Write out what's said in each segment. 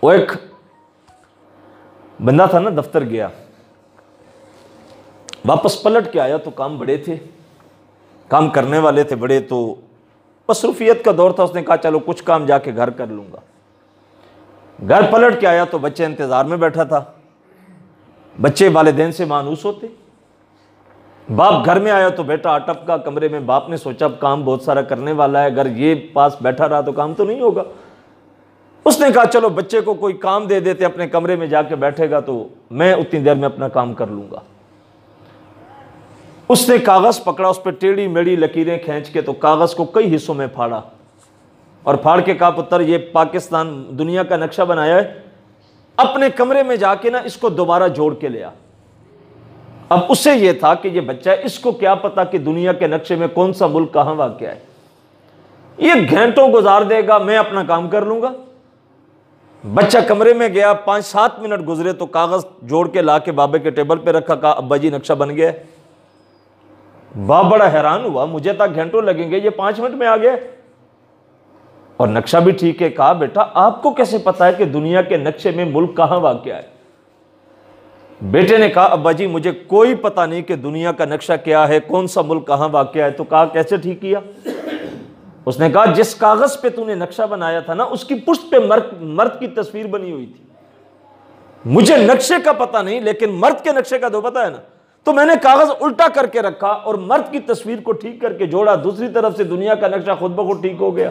वो एक बंदा था ना, दफ्तर गया, वापस पलट के आया तो काम बड़े थे, काम करने वाले थे बड़े, तो मसरूफियत का दौर था। उसने कहा चलो कुछ काम जाके घर कर लूंगा। घर पलट के आया तो बच्चे इंतजार में बैठा था। बच्चे वालिदैन से मानूस होते। बाप घर में आया तो बेटा अटप का कमरे में। बाप ने सोचा अब काम बहुत सारा करने वाला है, अगर ये पास बैठा रहा तो काम तो नहीं होगा। उसने कहा चलो बच्चे को कोई काम दे देते, अपने कमरे में जाके बैठेगा तो मैं उतनी देर में अपना काम कर लूंगा। उसने कागज पकड़ा, उस पर टेढ़ी मेढ़ी लकीरें खींच के तो कागज को कई हिस्सों में फाड़ा और फाड़ के कहा पुत्र ये पाकिस्तान दुनिया का नक्शा बनाया है, अपने कमरे में जाके ना इसको दोबारा जोड़ के ले आ। अब उसे यह था कि ये बच्चा है, इसको क्या पता कि दुनिया के नक्शे में कौन सा मुल्क कहां वाक़ है। ये घंटों गुजार देगा, मैं अपना काम कर लूंगा। बच्चा कमरे में गया, 5-7 मिनट गुजरे तो कागज जोड़ के ला के बाबे के टेबल पे रखा। कहा अब्बा जी नक्शा बन गया। बाप बड़ा हैरान हुआ, मुझे तक घंटों लगेंगे, ये 5 मिनट में आ गया और नक्शा भी ठीक है। कहा बेटा आपको कैसे पता है कि दुनिया के नक्शे में मुल्क कहां वाक़ है। बेटे ने कहा अब्बा जी मुझे कोई पता नहीं कि दुनिया का नक्शा क्या है, कौन सा मुल्क कहां वाक़ है। तो कहा कैसे ठीक किया। उसने कहा जिस कागज पे तूने नक्शा बनाया था ना, उसकी पुष्ट पे मर्द की तस्वीर बनी हुई थी। मुझे नक्शे का पता नहीं, लेकिन मर्द के नक्शे का तो पता है ना। तो मैंने कागज उल्टा करके रखा और मर्द की तस्वीर को ठीक करके जोड़ा, दूसरी तरफ से दुनिया का नक्शा खुद ब खुद ठीक हो गया।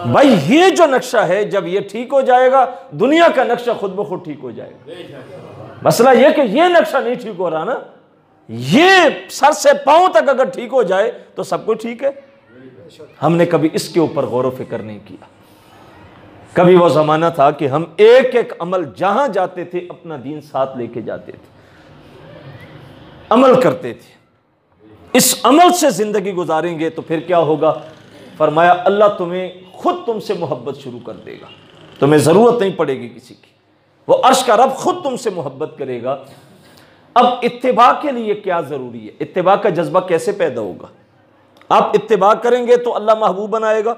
भाई ये जो नक्शा है, जब ये ठीक हो जाएगा दुनिया का नक्शा खुद ब खुद ठीक हो जाएगा। मसला ये कि ये नक्शा नहीं ठीक हो रहा ना, ये सर से पांव तक अगर ठीक हो जाए तो सब कुछ ठीक है। हमने कभी इसके ऊपर गौर व फिक्र नहीं किया। कभी वो जमाना था कि हम एक एक अमल जहां जाते थे अपना दीन साथ लेके जाते थे, अमल करते थे। इस अमल से जिंदगी गुजारेंगे तो फिर क्या होगा। फरमाया अल्लाह तुम्हें खुद तुमसे मोहब्बत शुरू कर देगा, तुम्हें जरूरत नहीं पड़ेगी किसी की। वो अर्श का रब खुद तुमसे मोहब्बत करेगा। अब इत्तिबा के लिए क्या जरूरी है, इत्तिबा का जज्बा कैसे पैदा होगा। आप इत्तिबा करेंगे तो अल्लाह महबूब बनाएगा।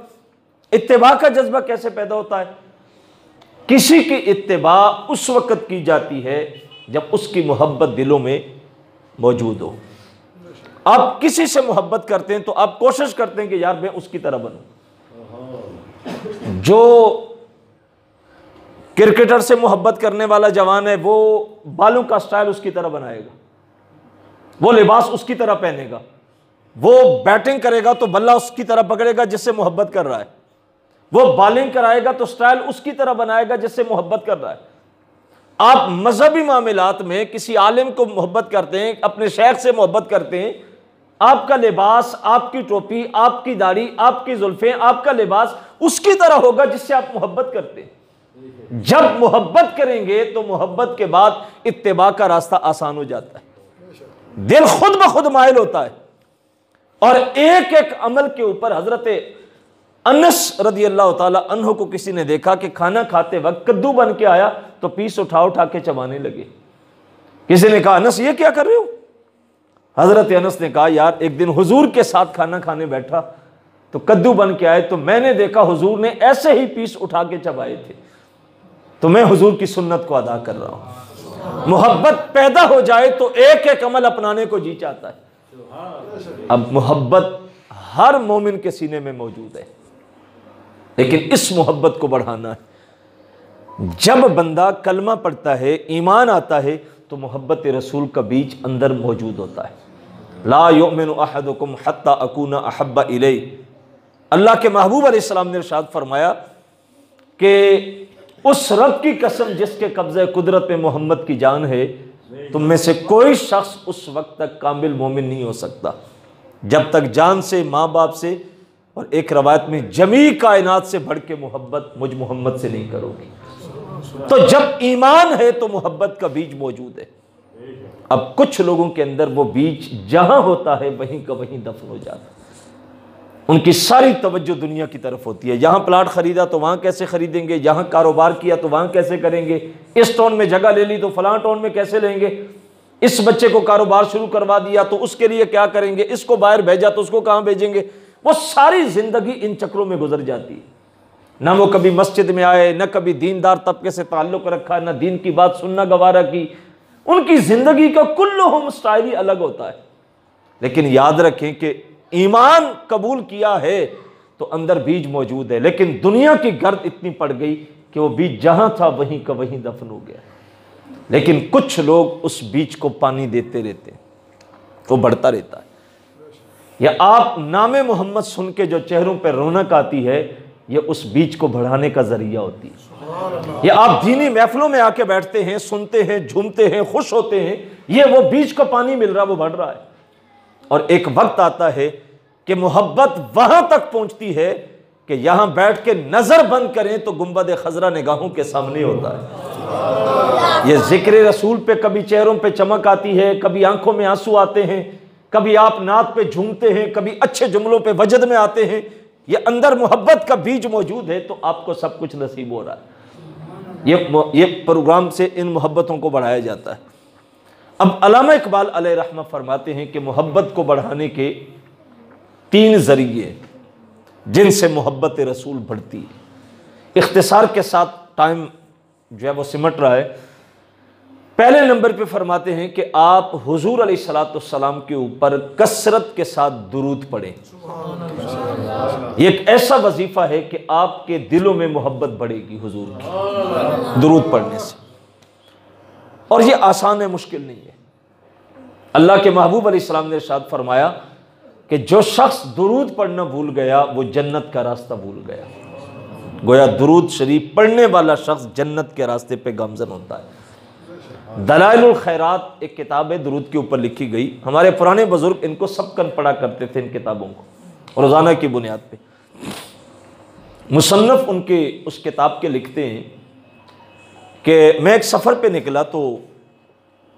इत्तिबा का जज्बा कैसे पैदा होता है। किसी की इत्तिबा उस वक्त की जाती है जब उसकी मोहब्बत दिलों में मौजूद हो। आप किसी से मोहब्बत करते हैं तो आप कोशिश करते हैं कि यार मैं उसकी तरह बनूं। जो क्रिकेटर से मोहब्बत करने वाला जवान है वो बालों का स्टाइल उसकी तरह बनाएगा, वो लिबास उसकी तरह पहनेगा, वो बैटिंग करेगा तो बल्ला उसकी तरह पकड़ेगा जिससे मोहब्बत कर रहा है, वो बॉलिंग कराएगा तो स्टाइल उसकी तरह बनाएगा जिससे मोहब्बत कर रहा है। आप मजहबी मामलात में किसी आलिम को मोहब्बत करते हैं, अपने शेख से मोहब्बत करते हैं, आपका लिबास, आपकी टोपी, आपकी दाढ़ी, आपकी जुल्फें, आपका लिबास उसकी तरह होगा जिससे आप मोहब्बत करते हैं। जब मोहब्बत करेंगे तो मोहब्बत के बाद इत्तिबा का रास्ता आसान हो जाता है, दिल खुद ब खुद माइल होता है। और एक एक अमल के ऊपर हजरत अनस रदी अल्लाह ताला अन्हु को किसी ने देखा कि खाना खाते वक्त कद्दू बन के आया तो पीस उठा उठा के चबाने लगे। किसी ने कहा अनस ये क्या कर रहे हो। हजरत अनस ने कहा यार एक दिन हुजूर के साथ खाना खाने बैठा तो कद्दू बन के आए तो मैंने देखा हुजूर ने ऐसे ही पीस उठा के चबाए थे, तो मैं हुजूर की सुन्नत को अदा कर रहा हूं। मोहब्बत पैदा हो जाए तो एक एक अमल अपनाने को जी चाहता है। अब मोहब्बत हर मोमिन के सीने में मौजूद है, लेकिन इस मोहब्बत को बढ़ाना है। जब बंदा कलमा पढ़ता है, ईमान आता है, तो मोहब्बत रसूल का बीज अंदर मौजूद होता है। ला युमिनु अहदुकुम हत्ता अकूना अहब्बा इलैहि। अल्लाह के महबूब अलैहिस्सलाम ने इरशाद फरमाया कि उस रब की कसम जिसके कब्ज़े कुदरत में मोहम्मद की जान है, तुम में से कोई शख्स उस वक्त तक कामिल मोमिन नहीं हो सकता जब तक जान से, माँ बाप से और एक रवायत में जमी कायनात से बढ़ के मोहब्बत मुझ मोहम्मद से नहीं करोगी। तो जब ईमान है तो मोहब्बत का बीज मौजूद है। अब कुछ लोगों के अंदर वो बीज जहां होता है वहीं का वहीं दफन हो जाता है। उनकी सारी तवज्जो दुनिया की तरफ होती है। यहाँ प्लाट खरीदा तो वहाँ कैसे खरीदेंगे, यहाँ कारोबार किया तो वहाँ कैसे करेंगे, इस टाउन में जगह ले ली तो फलां टाउन में कैसे लेंगे, इस बच्चे को कारोबार शुरू करवा दिया तो उसके लिए क्या करेंगे, इसको बाहर भेजा तो उसको कहाँ भेजेंगे। वो सारी जिंदगी इन चक्रों में गुजर जाती है। ना वो कभी मस्जिद में आए, ना कभी दीनदार तबके से ताल्लुक़ रखा, ना दीन की बात सुनना गवारा की। उनकी ज़िंदगी का कुल्लुहुम स्टाइल ही अलग होता है। लेकिन याद रखें कि ईमान कबूल किया है तो अंदर बीज मौजूद है, लेकिन दुनिया की गर्द इतनी पड़ गई कि वो बीज जहां था वहीं का वहीं दफन हो गया। लेकिन कुछ लोग उस बीज को पानी देते रहते हैं, वो बढ़ता रहता है। या आप नामे मोहम्मद सुन के जो चेहरों पर रौनक आती है, ये उस बीज को बढ़ाने का जरिया होती है। या आप दीनी महफिलों में आके बैठते हैं, सुनते हैं, झूमते हैं, खुश होते हैं, ये वो बीज को पानी मिल रहा, वो बढ़ रहा है। और एक वक्त आता है कि मोहब्बत वहां तक पहुंचती है कि यहां बैठ के नजर बंद करें तो गुंबद खजरा निगाहों के सामने होता है। ये जिक्र रसूल पे कभी चेहरों पे चमक आती है, कभी आंखों में आंसू आते हैं, कभी आप नात पे झूमते हैं, कभी अच्छे जुमलों पे वजद में आते हैं। ये अंदर मोहब्बत का बीज मौजूद है तो आपको सब कुछ नसीब हो रहा है। ये प्रोग्राम से इन मोहब्बतों को बढ़ाया जाता है। अब अल्लामा इकबाल अलैहि रहमत फरमाते हैं कि मोहब्बत को बढ़ाने के 3 जरिए जिनसे मोहब्बत रसूल बढ़ती है। इख्तिसार के साथ टाइम जो है वो सिमट रहा है। पहले नंबर पे फरमाते हैं कि आप हुजूर अलैहिस्सलाम के ऊपर कसरत के साथ दुरूद पढ़ें। ये एक ऐसा वजीफा है कि आपके दिलों में मोहब्बत बढ़ेगी हुजूर की दुरूद पढ़ने से। और ये आसान है, मुश्किल नहीं है। अल्लाह के महबूब अलैहिस्सलाम ने इरशाद फरमाया कि जो शख्स दुरूद पढ़ना भूल गया वो जन्नत का रास्ता भूल गया। गोया दुरूद शरीफ पढ़ने वाला शख्स जन्नत के रास्ते पे गामजन होता है। दलाइलुल खैरात एक किताब है दुरूद के ऊपर लिखी गई। हमारे पुराने बुजुर्ग इनको सबकन पढ़ा करते थे, इन किताबों को रोज़ाना की बुनियाद पे। मुसन्नफ उनके उस किताब के लिखते हैं कि मैं एक सफ़र पे निकला तो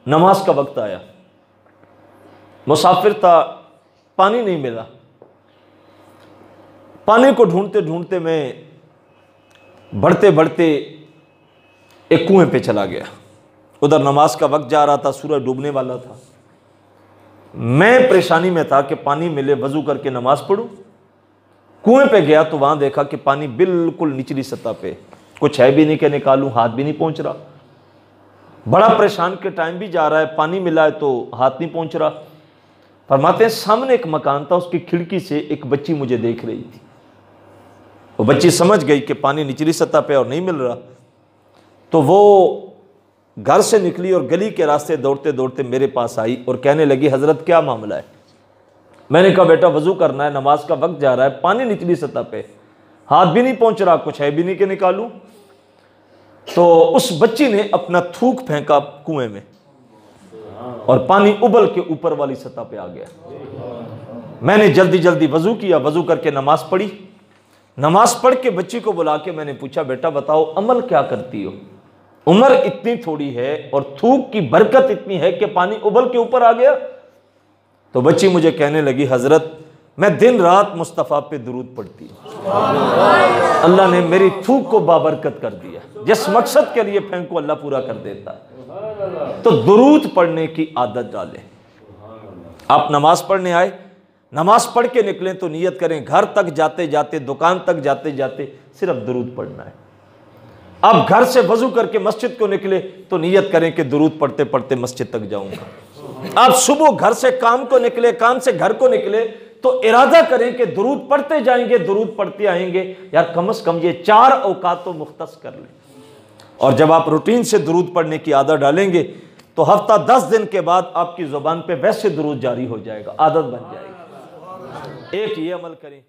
नमाज का वक्त आया, मुसाफिर था, पानी नहीं मिला। पानी को ढूंढते ढूंढते मैं बढ़ते बढ़ते एक कुएं पे चला गया। उधर नमाज का वक्त जा रहा था, सूरज डूबने वाला था। मैं परेशानी में था कि पानी मिले, वजू करके नमाज पढ़ूं। कुएं पे गया तो वहां देखा कि पानी बिल्कुल निचली सतह पे, कुछ है भी नहीं कि निकालूं, हाथ भी नहीं पहुंच रहा। बड़ा परेशान के टाइम भी जा रहा है, पानी मिला है तो हाथ नहीं पहुंच रहा। फरमाते हैं सामने एक मकान था, उसकी खिड़की से एक बच्ची मुझे देख रही थी। वो बच्ची समझ गई कि पानी निचली सतह पे और नहीं मिल रहा, तो वो घर से निकली और गली के रास्ते दौड़ते दौड़ते मेरे पास आई और कहने लगी, हजरत क्या मामला है? मैंने कहा बेटा वजू करना है, नमाज का वक्त जा रहा है, पानी निचली सतह पे, हाथ भी नहीं पहुंच रहा, कुछ है भी नहीं कि निकालूं। तो उस बच्ची ने अपना थूक फेंका कुएं में और पानी उबल के ऊपर वाली सतह पे आ गया। मैंने जल्दी जल्दी वजू किया, वजू करके नमाज पढ़ी। नमाज पढ़ के बच्ची को बुला के मैंने पूछा, बेटा बताओ अमल क्या करती हो? उम्र इतनी थोड़ी है और थूक की बरकत इतनी है कि पानी उबल के ऊपर आ गया। तो बच्ची मुझे कहने लगी, हजरत मैं दिन रात मुस्तफ़ा पे दुरूद पढ़ती हूँ, अल्लाह ने मेरी थूक को बाबरकत कर दिया। जिस मकसद के लिए फेंको अल्लाह पूरा कर देता है। तो दुरूद पढ़ने की आदत डालें। आप नमाज पढ़ने आए, नमाज पढ़ के निकलें तो नियत करें घर तक जाते जाते, दुकान तक जाते जाते सिर्फ दुरूद पढ़ना है। आप घर से वजू करके मस्जिद को निकले तो नियत करें कि दुरूद पढ़ते पढ़ते मस्जिद तक जाऊंगा। आप सुबह घर से काम को निकले, काम से घर को निकले तो इरादा करें कि दुरूद पढ़ते जाएंगे, दुरूद पढ़ते आएंगे। यार कम से कम ये 4 औकात तो मुख्तस कर लें। और जब आप रूटीन से दुरूद पढ़ने की आदत डालेंगे तो हफ्ता 10 दिन के बाद आपकी जुबान पे वैसे दुरूद जारी हो जाएगा, आदत बन जाएगी। एक ये अमल करें।